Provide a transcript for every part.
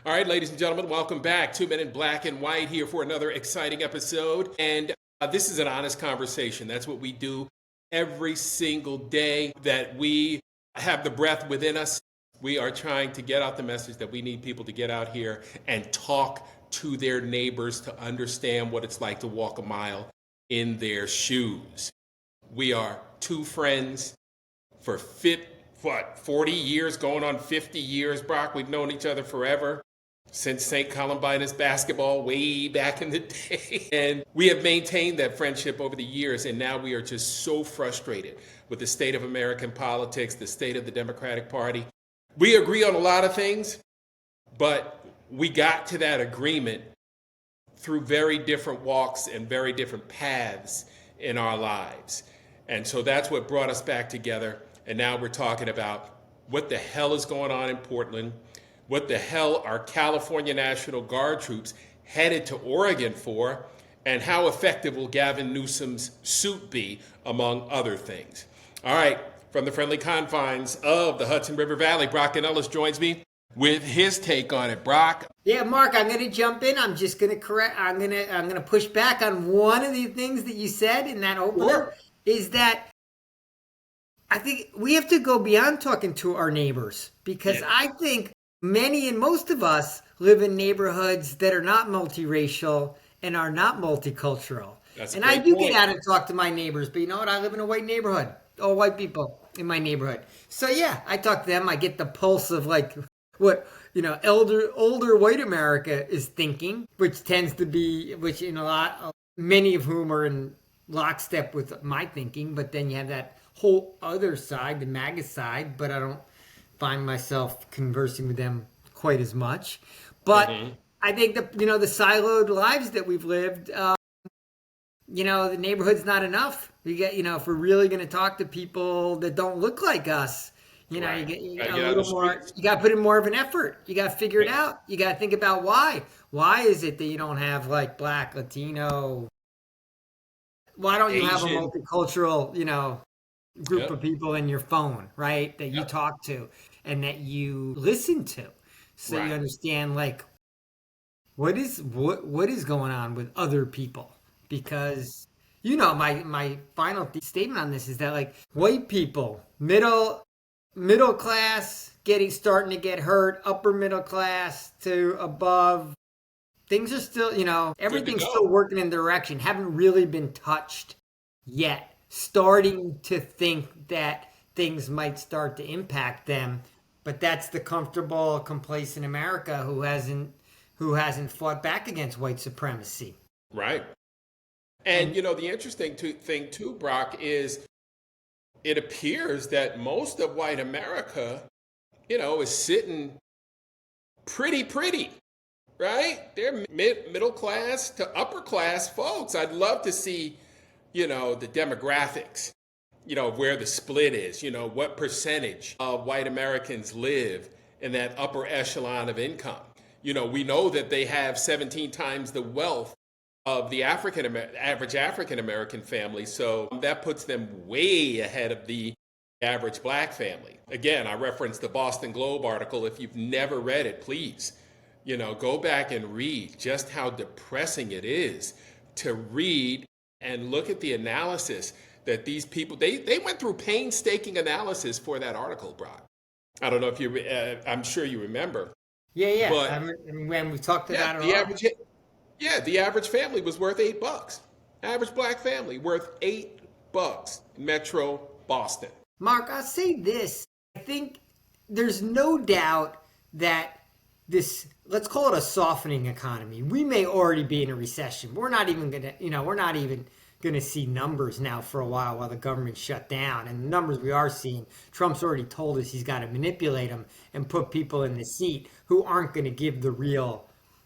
All right, ladies and gentlemen, welcome back. 2 Men in Black and White here for another exciting episode. And this is an honest conversation. That's what we do every single day that we have the breath within us. We are trying to get out the message that we need people to get out here and talk to their neighbors to understand what it's like to walk a mile in their shoes. We are two friends for 40 years, going on 50 years, Brock. We've known each other forever. Since St. Columbine's basketball way back in the day. And we have maintained that friendship over the years, and now we are just so frustrated with the state of American politics, the state of the Democratic Party. We agree on a lot of things, but we got to that agreement through very different walks and very different paths in our lives. And so that's what brought us back together. And now we're talking about what the hell is going on in Portland. What the hell are California National Guard troops headed to Oregon for? And how effective will Gavin Newsom's suit be, among other things? All right, from the friendly confines of the Hudson River Valley, Brock Ganeles joins me with his take on it. Brock? Yeah, Mark, I'm going to jump in. I'm just going to correct. I'm going to push back on one of the things that you said in that opener. Sure. Is that I think we have to go beyond talking to our neighbors, because I think many and most of us live in neighborhoods that are not multiracial and are not multicultural. And I do get out and talk to my neighbors, but you know what? I live in a white neighborhood, all white people in my neighborhood. So yeah, I talk to them. I get the pulse of like what, older white America is thinking, which tends to be, many of whom are in lockstep with my thinking. But then you have that whole other side, the MAGA side, but I don't find myself conversing with them quite as much. But I think the siloed lives that we've lived, the neighborhood's not enough. We get, if we're really going to talk to people that don't look like us, you got to put in more of an effort. You got to figure it out. You got to think about why. Why is it that you don't have like Black, Latino? Why don't you have a multicultural, group of people in your phone, right? That you talk to and that you listen to, so you understand like what is going on with other people. Because my final statement on this is that like white people, middle class starting to get hurt, upper middle class to above, things are still, everything's still working in the direction, haven't really been touched yet. Starting to think that things might start to impact them, but that's the comfortable, complacent America who hasn't fought back against white supremacy. Right. And the interesting thing too, Brock, is it appears that most of white America, is sitting pretty, right? They're middle class to upper class folks. I'd love to see the demographics, where the split is, what percentage of white Americans live in that upper echelon of income. We know that they have 17 times the wealth of the average African American family. So that puts them way ahead of the average Black family. Again, I referenced the Boston Globe article. If you've never read it, please, go back and read just how depressing it is to read and look at the analysis that these people, they went through painstaking analysis for that article, Brock. I don't know if you, I'm sure you remember. Yeah. But, when we talked about it, the average family was worth $8. Average Black family worth $8 in Metro Boston. Mark, I'll say this. I think there's no doubt that this, let's call it a softening economy. We may already be in a recession. We're not even going to see numbers now for a while the government's shut down. And the numbers we are seeing, Trump's already told us he's got to manipulate them and put people in the seat who aren't going to give the real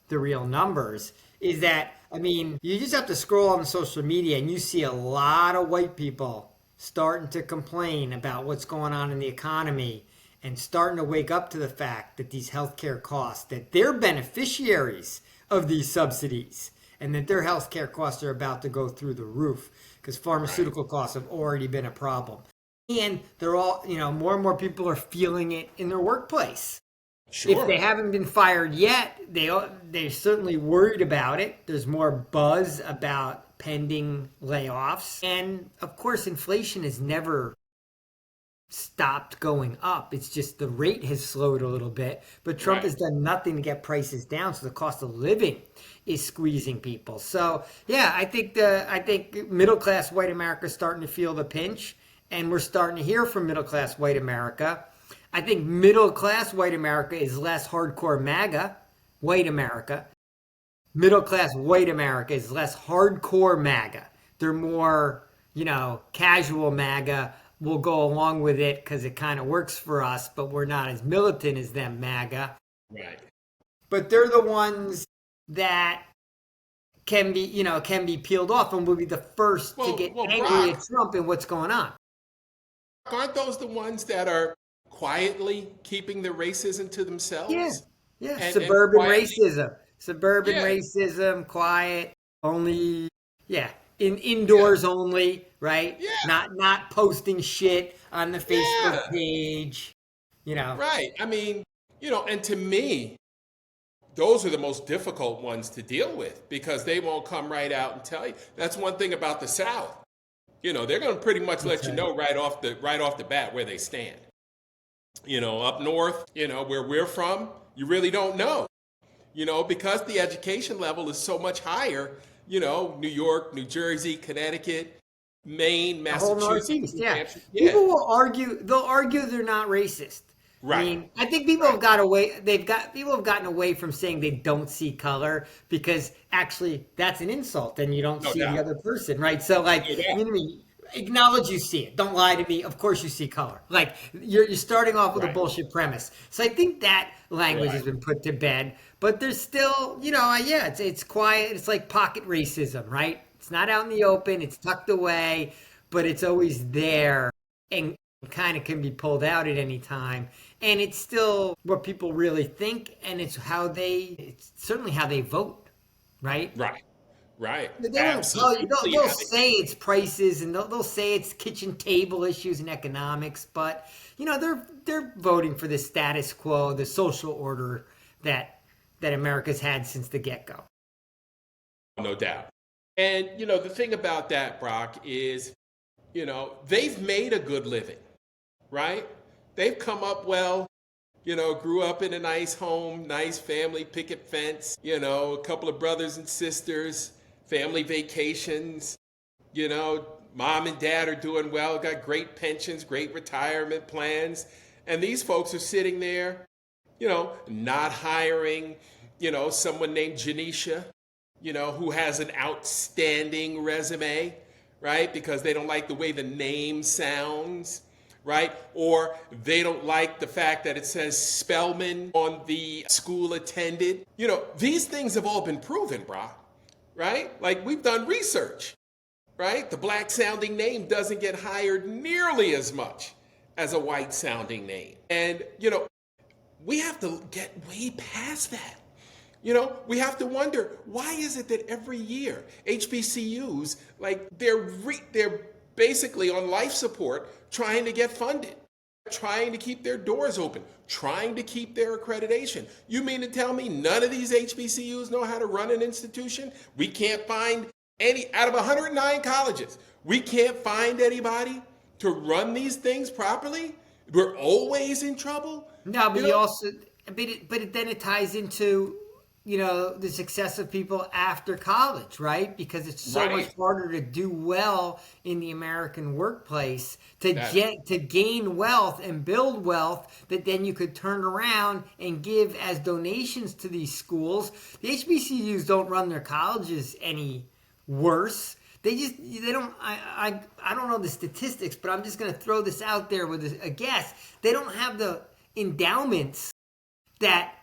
numbers. Is that, you just have to scroll on social media and you see a lot of white people starting to complain about what's going on in the economy and starting to wake up to the fact that these healthcare costs, that they're beneficiaries of these subsidies, and that their healthcare costs are about to go through the roof because pharmaceutical costs have already been a problem. And they're all, more and more people are feeling it in their workplace. If they Sure. haven't been fired yet, they're certainly worried about it. There's more buzz about pending layoffs, and of course, inflation has never stopped going up. It's just the rate has slowed a little bit, but Trump Right. has done nothing to get prices down, so the cost of living is squeezing people. So yeah, I think middle class white America is starting to feel the pinch, and we're starting to hear from middle class white America. I think middle class white America is less hardcore MAGA white America. Middle class white America is less hardcore MAGA. They're more, casual MAGA. We'll go along with it because it kind of works for us, but we're not as militant as them MAGA. Right. But they're the ones that can be peeled off and will be the first to get Well, angry Brock, at Trump and what's going on. aren't those the ones that are quietly keeping the racism to Yeah, themselves yeah. and quietly, Suburban yeah, racism, quiet, only, yeah, yeah, indoors only, right? yeah, Not posting shit on the Facebook yeah, page, you know. right. I mean, and to me, those are the most difficult ones to deal with because they won't come right out and tell you. That's one thing about the South. They're going to pretty much let you Okay. know right off the bat where they stand. Up north, where we're from, you really don't know. Because the education level is so much higher, New York, New Jersey, Connecticut, Maine, The whole Massachusetts, Northeast, New yeah. Hampshire. Yeah, People will argue. They'll argue they're not racist. I right, mean, I think people right. have got away. People have gotten away from saying they don't see color because actually that's an insult, and you don't No see the doubt. other person, right? So, like, No doubt. acknowledge you see it. Don't lie to me. Of course you see color. Like you're starting off with a Right, bullshit premise. So I think that language has right, been put to bed. But there's still, yeah, it's quiet. It's like pocket racism, right? It's not out in the open. It's tucked away, but it's always there and kind of can be pulled out at any time. And it's still what people really think, and it's certainly how they vote, right? right, right. They won't tell you. They'll, Absolutely. they'll say it's prices, and they'll say it's kitchen table issues and economics, but they're voting for the status quo, the social order that America's had since the get go. No doubt. And the thing about that, Brock, is they've made a good living, right? They've come up well. Grew up in a nice home, nice family, picket fence, a couple of brothers and sisters, family vacations, you know, mom and dad are doing well, got great pensions, great retirement plans. And these folks are sitting there, not hiring, someone named Janisha, who has an outstanding resume, right? Because they don't like the way the name sounds, right? Or they don't like the fact that it says Spellman on the school attended. These things have all been proven, brah, right? Like we've done research, right? The black sounding name doesn't get hired nearly as much as a white sounding name. And, we have to get way past that. We have to wonder, why is it that every year HBCUs, like they're basically on life support trying to get funded, trying to keep their doors open, trying to keep their accreditation. You mean to tell me none of these HBCUs know how to run an institution? We can't find any, out of 109 colleges, we can't find anybody to run these things properly? We're always in trouble? No, You but you know, also, then it ties into, the success of people after college, right? Because it's so much right. harder to do well in the American workplace That, to gain wealth and build wealth that then you could turn around and give as donations to these schools. The HBCUs don't run their colleges any worse. They don't, I don't know the statistics, but I'm just going to throw this out there with a guess. They don't have the endowments that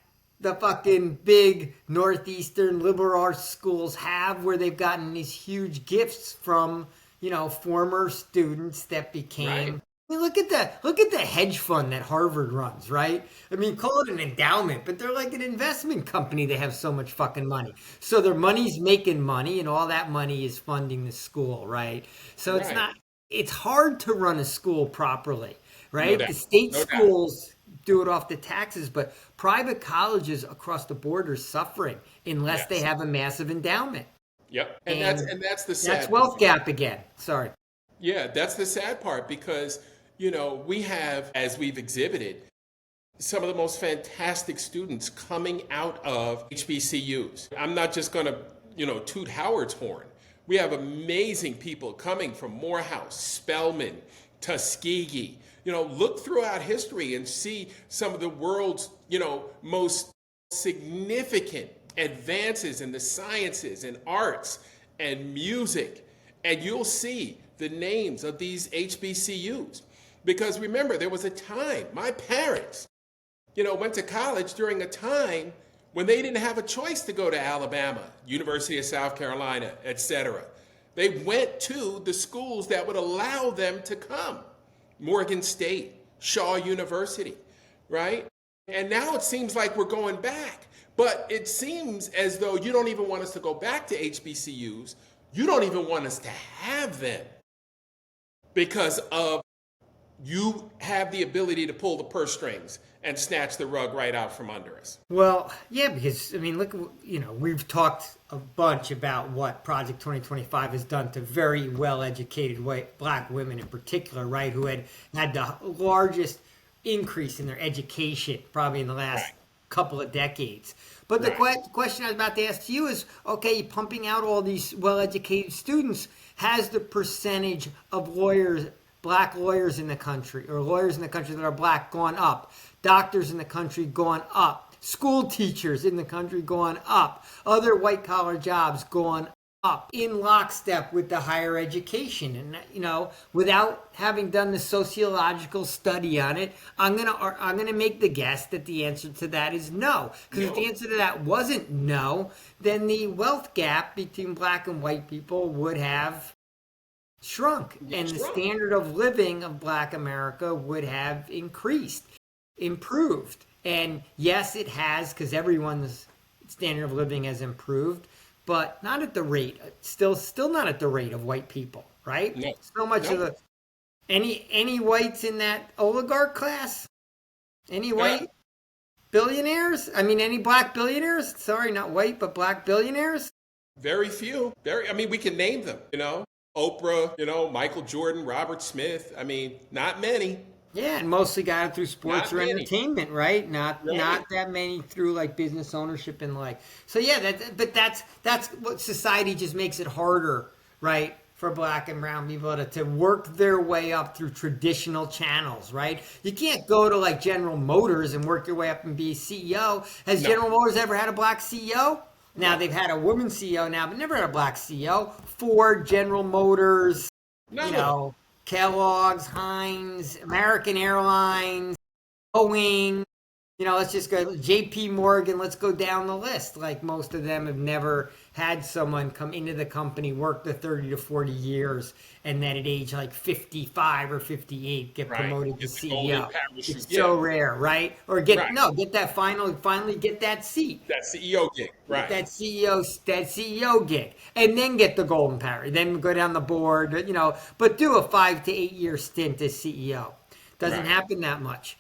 the fucking big northeastern liberal arts schools have, where they've gotten these huge gifts from former students that right. became. I mean, look at the hedge fund that Harvard runs, right? I mean, call it an endowment, but they're like an investment company. They have so much fucking money, so their money's making money, and all that money is funding the school, right? So Right. it's hard to run a school properly, No right? doubt. The state No doubt. schools do it off the taxes, but private colleges across the board are suffering unless they have a massive endowment. Yep. And that's the sad that's wealth gap again. Sorry. Yeah, that's the sad part because, we have, as we've exhibited, some of the most fantastic students coming out of HBCUs. I'm not just going to, toot Howard's horn. We have amazing people coming from Morehouse, Spelman, Tuskegee. Look throughout history and see some of the world's, most significant advances in the sciences and arts and music. And you'll see the names of these HBCUs. Because remember, there was a time, my parents, went to college during a time when they didn't have a choice to go to Alabama, University of South Carolina, etc. They went to the schools that would allow them to come. Morgan State, Shaw University, right? And now it seems like we're going back. But it seems as though you don't even want us to go back to HBCUs. You don't even want us to have them because of you have the ability to pull the purse strings and snatch the rug right out from under us. Well, yeah, because, look, we've talked a bunch about what Project 2025 has done to very well-educated black women in particular, right, who had the largest increase in their education probably in the last couple of decades. But the question I was about to ask you is, okay, pumping out all these well-educated students, has the percentage of black lawyers in the country, or lawyers in the country that are black, gone up? Doctors in the country gone up? School teachers in the country gone up? Other white-collar jobs gone up in lockstep with the higher education? And, without having done the sociological study on it, I'm gonna make the guess that the answer to that is no. Because if the answer to that wasn't no, then the wealth gap between black and white people would have shrunk, and the standard of living of black America would have improved. And yes, it has, because everyone's standard of living has improved, but not at the rate, still not at the rate of white people, right? No. So much of any whites in that oligarch class? Any white billionaires? Any black billionaires? Sorry, not white, but black billionaires? Very few. We can name them, Oprah, Michael Jordan, Robert Smith. Not many. Yeah, and mostly got it through sports or entertainment, right? Not that many through like business ownership and like. So yeah, that's what society just makes it harder, right, for black and brown people to work their way up through traditional channels, right? You can't go to like General Motors and work your way up and be a CEO. Has General Motors ever had a black CEO? Now, they've had a woman CEO now, but never had a black CEO. Ford, General Motors, Kellogg's, Heinz, American Airlines, Boeing, let's just go, JP Morgan, let's go down the list. Like most of them have never had someone come into the company, work the 30 to 40 years, and then at age like 55 or 58 get promoted to CEO. It's so rare, right? Or get that finally get that seat. That CEO gig, right. Get that CEO gig. And then get the golden parachute. Then go down the board, but do a 5 to 8 year stint as CEO. Doesn't happen that much.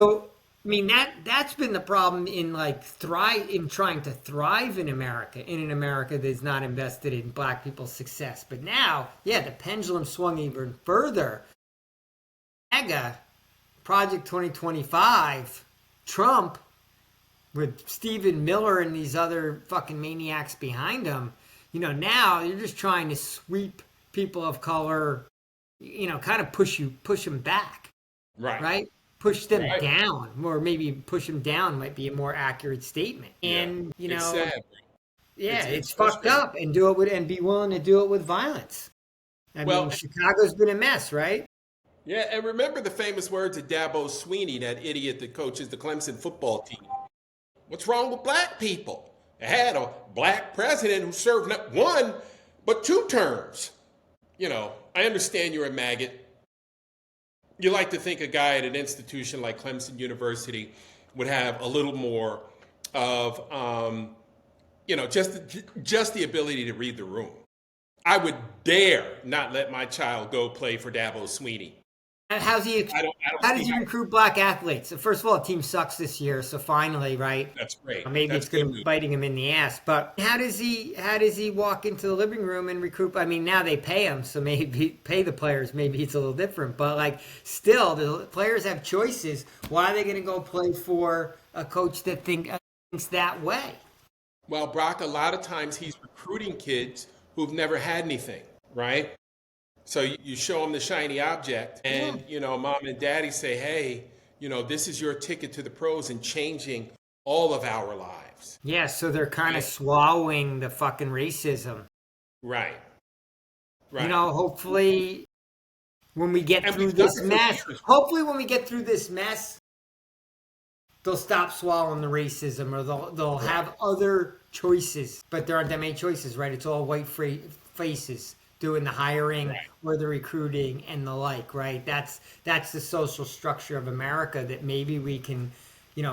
So that's been the problem in trying to thrive in America, in an America that's not invested in black people's success. But now, the pendulum swung even further. MAGA, Project 2025, Trump, with Stephen Miller and these other fucking maniacs behind him, now you're just trying to sweep people of color, kind of push them back. Right? Push them down, or maybe push them down might be a more accurate statement. And it's sad. It's fucked up, and be willing to do it with violence. Chicago's been a mess, right? Yeah, and remember the famous words of Dabo Swinney, that idiot that coaches the Clemson football team. What's wrong with black people? They had a black president who served not one, but 2 terms. I understand you're a maggot. You like to think a guy at an institution like Clemson University would have a little more of, just the ability to read the room. I would dare not let my child go play for Dabo Swinney. How's he? I don't How see does he how. recruit black athletes? So first of all, the team sucks this year, so finally, right? That's great. Maybe That's it's going good to be news. biting him in the ass. But how does he? How does he walk into the living room and recruit? I mean, now they pay him, so maybe pay the players. Maybe it's a little different. But like, still, the players have choices. Why are they going to go play for a coach that thinks that way? Well, Brock, a lot of times he's recruiting kids who've never had anything, right? So you show them the shiny object, Yeah. and mom and daddy say, "Hey, this is your ticket to the pros and changing all of our lives." Yeah, so they're kind of Right, swallowing the fucking racism. right, right. Hopefully when we get And through we've done this it for mess, years. hopefully when we get through this mess, they'll stop swallowing the racism, or they'll Right, have other choices. But there aren't that many choices, right? It's all white faces doing the hiring right. or the recruiting and the like, right? That's the social structure of America that maybe we can,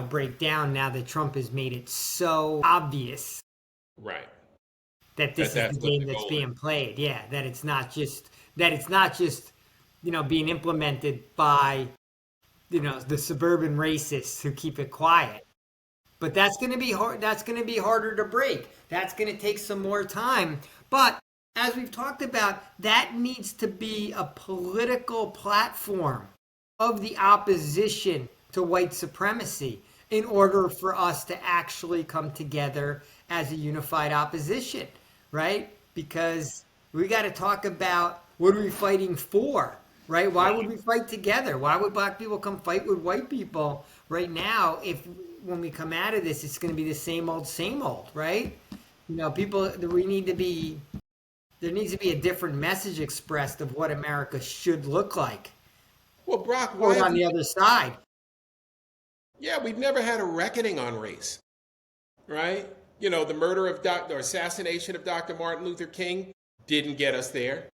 break down now that Trump has made it so obvious Right. that That this is the that's what game the that's goal is. being played. Yeah, that it's not just being implemented by the suburban racists who keep it quiet. But that's going to be hard. That's going to be harder to break. That's going to take some more time. But as we've talked about, that needs to be a political platform of the opposition to white supremacy in order for us to actually come together as a unified opposition, right? Because we got to talk about what are we fighting for, right? Why would Right. we fight together? Why would black people come fight with white people right now if when we come out of this, it's going to be the same old, right? People, we need to be, there needs to be a different message expressed of what America should look like. Well, Brock, why Or have on we? the other side. Yeah, we've never had a reckoning on race, right? The murder of or assassination of Dr. Martin Luther King didn't get us there,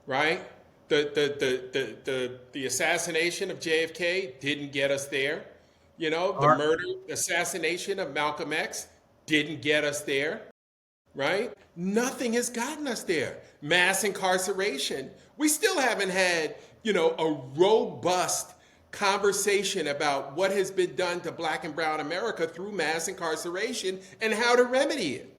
right? The assassination of JFK didn't get us there. The Or murder, assassination of Malcolm X didn't get us there, right? Nothing has gotten us there. Mass incarceration. We still haven't had, a robust conversation about what has been done to black and brown America through mass incarceration and how to remedy it.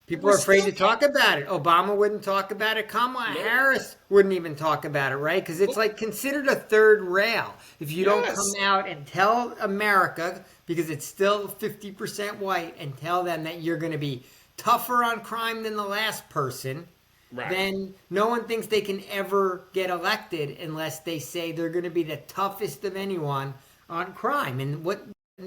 people We're are afraid still to talk about it. Obama wouldn't talk about it. Kamala no. Harris wouldn't even talk about it, right? Because it's like considered a third rail. If you don't come Yes. out and tell America, because it's still 50% white, and tell them that you're going to be tougher on crime than the last person, Right. then no one thinks they can ever get elected unless they say they're going to be the toughest of anyone on crime. And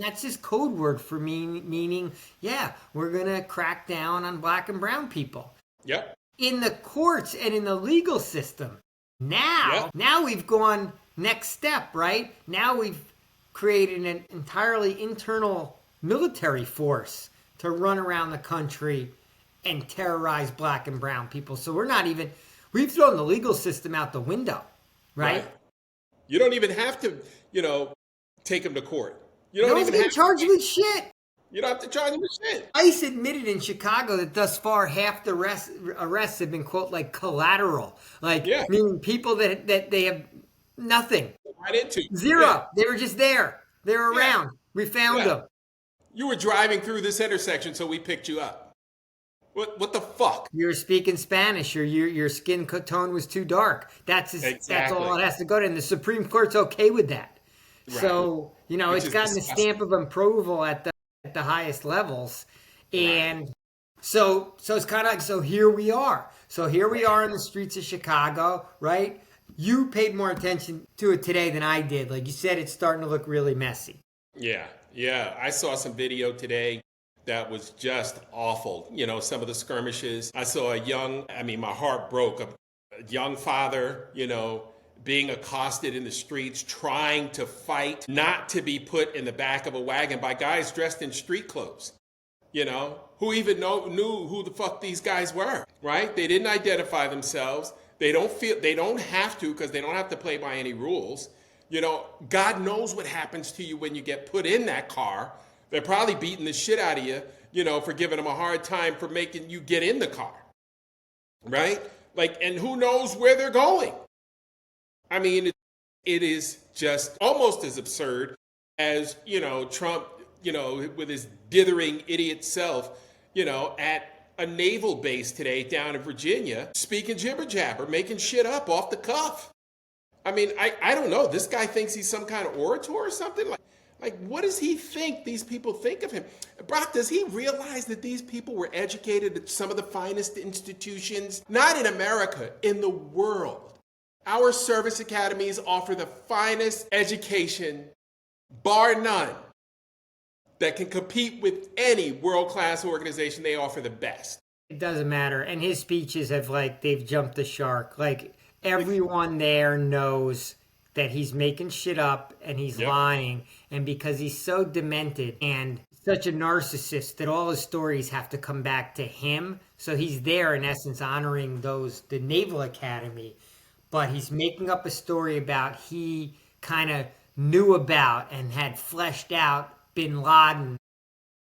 that's just code word for me, meaning, yeah, we're going to crack down on black and brown people. Yep. In the courts and in the legal system. Yep. Now we've gone next step, right? Now we've created an entirely internal military force to run around the country and terrorize black and brown people. So we've thrown the legal system out the window, right? Right. You don't even have to, take them to court. You No don't one's even getting have to. charged with shit. You don't have to charge them with shit. ICE admitted in Chicago that thus far half the arrests have been, quote, like collateral. Like, Yeah. meaning people that they have nothing. Right into. Zero. Yeah. They were just there. They were Yeah. around. We found Yeah. them. You were driving through this intersection, so we picked you up. What the fuck? You were speaking Spanish, or your skin tone was too dark. That's Exactly. all it has to go to. And the Supreme Court's okay with that. Right. So, Which it's is gotten the disgusting. stamp of approval at the highest levels. And so it's kind of like, so here we are. So here we are in the streets of Chicago, right? You paid more attention to it today than I did. Like you said, it's starting to look really messy. Yeah. Yeah. I saw some video today that was just awful. Some of the skirmishes. I saw my heart broke. A young father, being accosted in the streets, trying to fight, not to be put in the back of a wagon by guys dressed in street clothes, who even knew who the fuck these guys were, right? They didn't identify themselves. They don't have to, because they don't have to play by any rules. God knows what happens to you when you get put in that car. They're probably beating the shit out of you, for giving them a hard time for making you get in the car, right? Like, and who knows where they're going? I mean, it is just almost as absurd as, Trump, with his dithering idiot self, at a naval base today down in Virginia, speaking jibber jabber, making shit up off the cuff. I mean, I don't know. This guy thinks he's some kind of orator or something. Like, what does he think these people think of him? Brock, does he realize that these people were educated at some of the finest institutions, not in America, in the world? Our service academies offer the finest education, bar none, that can compete with any world-class organization. They offer the best. It doesn't matter. And his speeches have, they've jumped the shark. Everyone there knows that he's making shit up and he's lying. And because he's so demented and such a narcissist that all his stories have to come back to him. So he's there, in essence, honoring the Naval Academy. But he's making up a story about he kind of knew about and had fleshed out bin Laden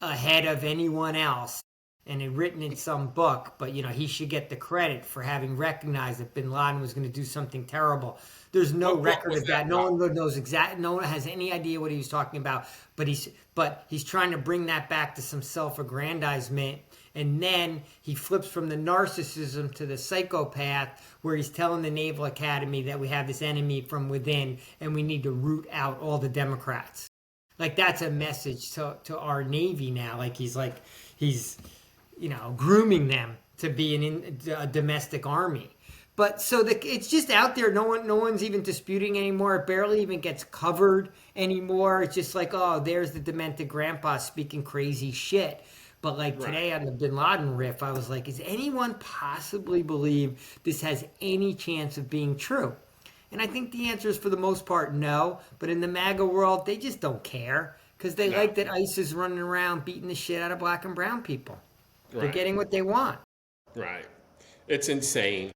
ahead of anyone else and had written in some book. But, he should get the credit for having recognized that bin Laden was going to do something terrible. There's no record of that. No one knows no one has any idea what he was talking about. But he's trying to bring that back to some self-aggrandizement. And then he flips from the narcissism to the psychopath, where he's telling the Naval Academy that we have this enemy from within and we need to root out all the Democrats. That's a message to our Navy now. He's grooming them to be a domestic army. But so it's just out there. No one's even disputing anymore. It barely even gets covered anymore. It's just there's the demented grandpa speaking crazy shit. But today on the bin Laden riff, I was like, does anyone possibly believe this has any chance of being true? And I think the answer is, for the most part, no. But in the MAGA world, they just don't care because they like that ICE is running around beating the shit out of black and brown people. Right. They're getting what they want. Right. It's insane.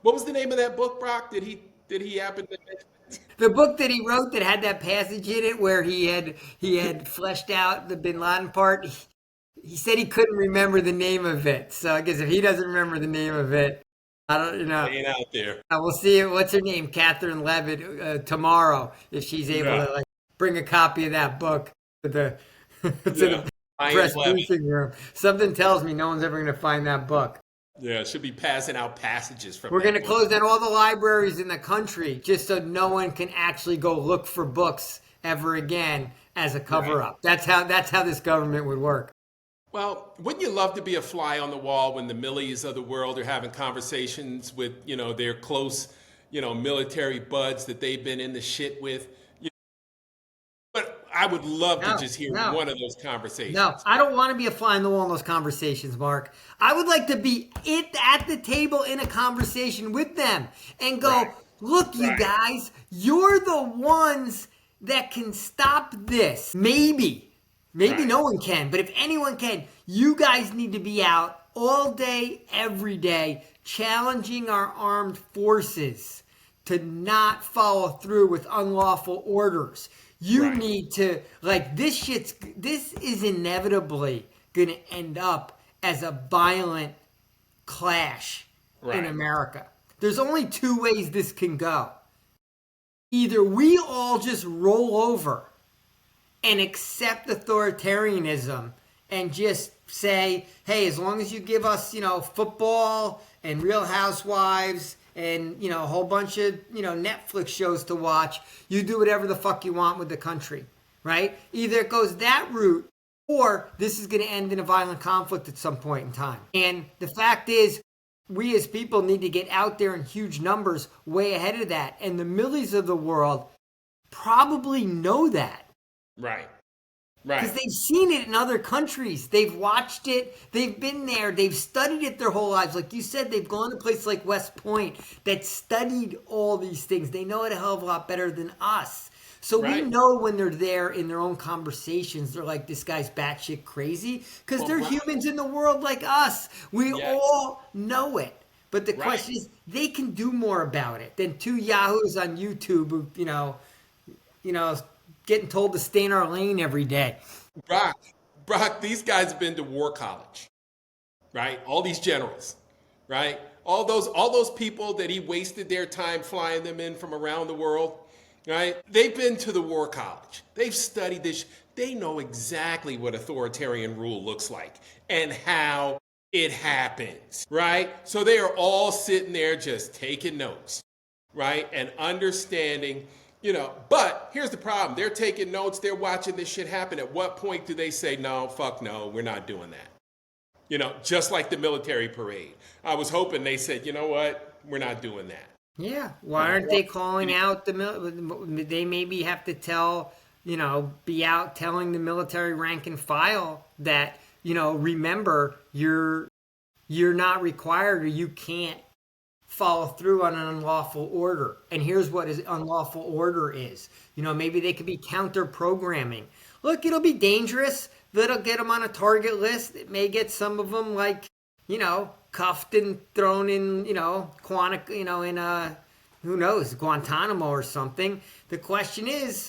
What was the name of that book, Brock? Did he happen to mention? The book that he wrote that had that passage in it where he had fleshed out the bin Laden part. He said he couldn't remember the name of it. So I guess if he doesn't remember the name of it, I don't, ain't out there. We'll see. What's her name? Catherine Levitt tomorrow, if she's able to bring a copy of that book to the press briefing room. Something tells me no one's ever going to find that book. Yeah, should be passing out passages from. We're going to close down all the libraries in the country just so no one can actually go look for books ever again as a cover-up. That's how this government would work. Well, wouldn't you love to be a fly on the wall when the Millies of the world are having conversations with, their close, military buds that they've been in the shit with? But I would love to just hear one of those conversations. No, I don't want to be a fly on the wall in those conversations, Mark. I would like to be at the table in a conversation with them and go, look, you guys, you're the ones that can stop this. Maybe no one can, but if anyone can, you guys need to be out all day, every day, challenging our armed forces to not follow through with unlawful orders. You need to, this is inevitably going to end up as a violent clash in America. There's only two ways this can go. Either we all just roll over and accept authoritarianism and just say, hey, as long as you give us, football and Real Housewives and, a whole bunch of, Netflix shows to watch, you do whatever the fuck you want with the country, right? Either it goes that route or this is going to end in a violent conflict at some point in time. And the fact is, we as people need to get out there in huge numbers way ahead of that. And the Millies of the world probably know that. Right. Because they've seen it in other countries. They've watched it. They've been there. They've studied it their whole lives. Like you said, they've gone to places like West Point that studied all these things. They know it a hell of a lot better than us. So we know when they're there in their own conversations, they're like, this guy's batshit crazy. Because they're humans in the world like us. We all know it. But the question is, they can do more about it than two yahoos on YouTube who, getting told to stay in our lane every day. Brock, these guys have been to war college, right? All these generals, right? all those people that he wasted their time flying them in from around the world, right? They've been to the war college. They've studied this. They know exactly what authoritarian rule looks like and how it happens, right? So they are all sitting there just taking notes, right? And understanding, but here's the problem. They're taking notes. They're watching this shit happen. At what point do they say, no, fuck no, we're not doing that? Just like the military parade. I was hoping they said, you know what, we're not doing that. Yeah. Why aren't they calling out they maybe have to tell, be out telling the military rank and file that, remember, you're not required or you can't follow through on an unlawful order. And here's what an unlawful order is. Maybe they could be counter programming. Look, it'll be dangerous. That'll get them on a target list. It may get some of them cuffed and thrown in, who knows, Guantanamo or something. The question is,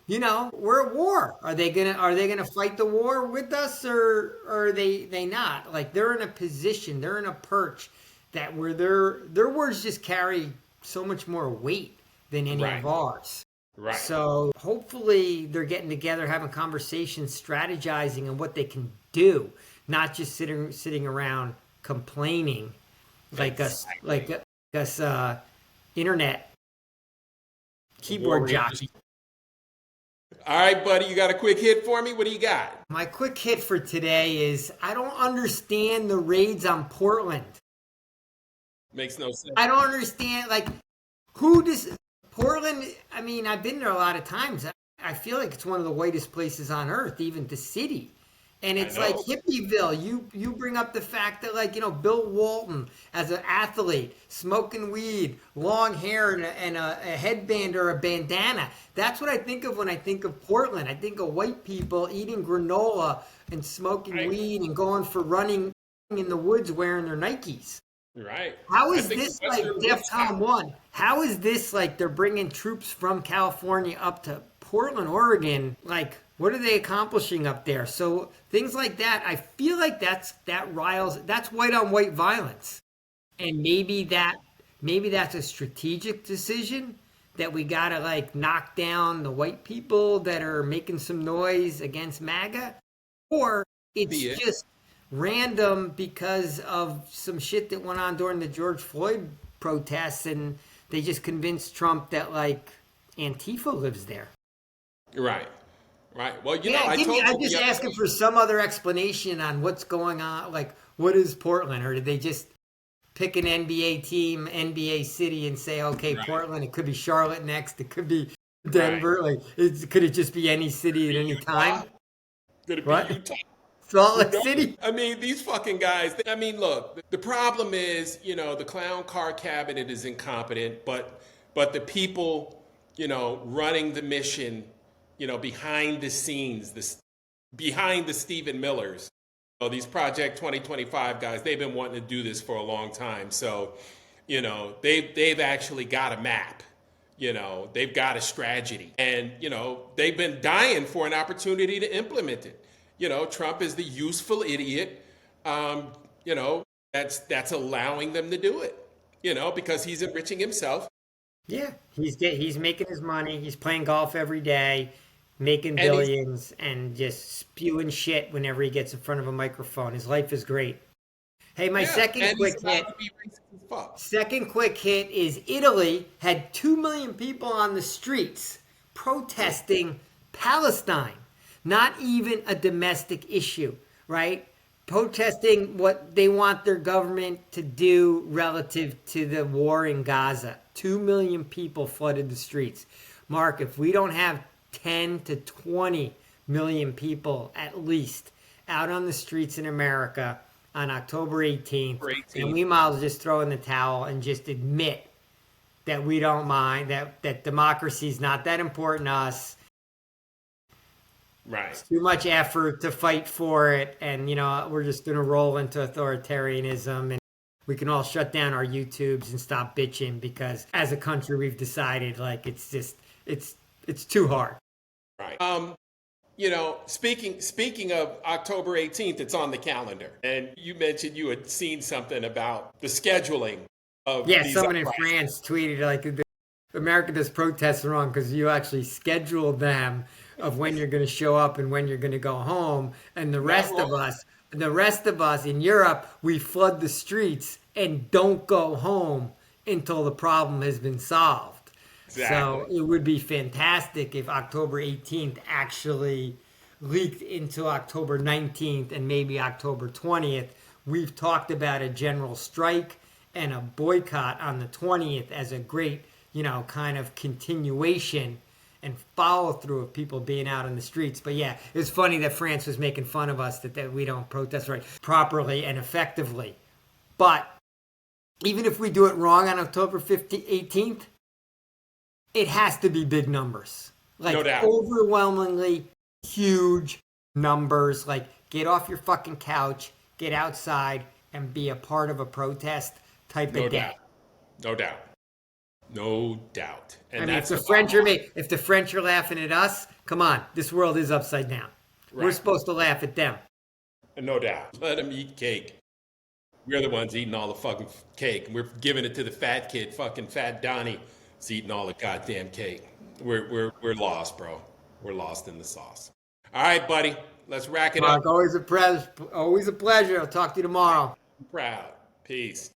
we're at war. Are they gonna fight the war with us, or are they not? Like, they're in a position, they're in a perch that where their words just carry so much more weight than any of ours. Right. So hopefully they're getting together, having conversations, strategizing on what they can do, not just sitting around complaining like us internet keyboard jockeys. All right, buddy, you got a quick hit for me? What do you got? My quick hit for today is I don't understand the raids on Portland. Makes no sense. I don't understand, Portland, I mean, I've been there a lot of times. I feel like it's one of the whitest places on earth, even the city. And it's like Hippieville. You bring up the fact that, Bill Walton, as an athlete, smoking weed, long hair, and a headband or a bandana. That's what I think of when I think of Portland. I think of white people eating granola and smoking weed and going for running in the woods wearing their Nikes. Right. How is this like DEFCON 1? How is this like they're bringing troops from California up to Portland, Oregon? Like, what are they accomplishing up there? So things like that, I feel like that's white on white violence. And maybe that's a strategic decision that we gotta knock down the white people that are making some noise against MAGA, or it's just random because of some shit that went on during the George Floyd protests, and they just convinced Trump that Antifa lives there. Right. Well, I'm just asking for some other explanation on what's going on. Like, what is Portland? Or did they just pick an NBA team, NBA city, and say, okay, Portland, it could be Charlotte next, it could be Denver. Could it just be any city at any time? Could it be Utah? Salt Lake City. I mean, these fucking guys. I mean, look, the problem is, the clown car cabinet is incompetent, but the people, running the mission, behind the scenes, behind the Stephen Millers, these Project 2025 guys, they've been wanting to do this for a long time. So, they've actually got a map. They've got a strategy, and they've been dying for an opportunity to implement it. Trump is the useful idiot, that's allowing them to do it, because he's enriching himself. Yeah, he's making his money. He's playing golf every day, making billions, and just spewing shit whenever he gets in front of a microphone. His life is great. Hey, my second quick hit is Italy had 2 million people on the streets protesting Palestine. Not even a domestic issue, right? Protesting what they want their government to do relative to the war in Gaza. 2 million people flooded the streets. Mark, if we don't have 10 to 20 million people at least out on the streets in America on October 18th, and we might as well just throw in the towel and just admit that we don't mind, that democracy is not that important to us. Right. It's too much effort to fight for it, and we're just going to roll into authoritarianism, and we can all shut down our YouTubes and stop bitching because as a country we've decided it's too hard. Right. speaking of October 18th, it's on the calendar. And you mentioned you had seen something about the scheduling of Yeah, these someone in uprisings. France tweeted like America does protests wrong because you actually scheduled them of when you're going to show up and when you're going to go home, and Not wrong. the rest of us in Europe, we flood the streets and don't go home until the problem has been solved. Exactly. So it would be fantastic if October 18th actually leaked into October 19th and maybe October 20th. We've talked about a general strike and a boycott on the 20th as a great, kind of continuation and follow through of people being out in the streets. But yeah, it's funny that France was making fun of us that we don't protest right properly and effectively. But even if we do it wrong on October 15th, 18th, it has to be big numbers. Like No doubt. overwhelmingly huge numbers. Like get off your fucking couch, get outside and be a part of a protest type No of day. doubt. No doubt. No doubt. And I mean, that's the bottom line. if the French are laughing at us, come on, this world is upside down. We're Right. supposed to laugh at them. No doubt. Let them eat cake. We're the ones eating all the fucking cake. We're giving it to the fat kid, fucking fat Donnie, is eating all the goddamn cake. We're lost, bro. We're lost in the sauce. All right, buddy. Let's rack it up. Mark, always a pleasure. I'll talk to you tomorrow. Proud. Peace.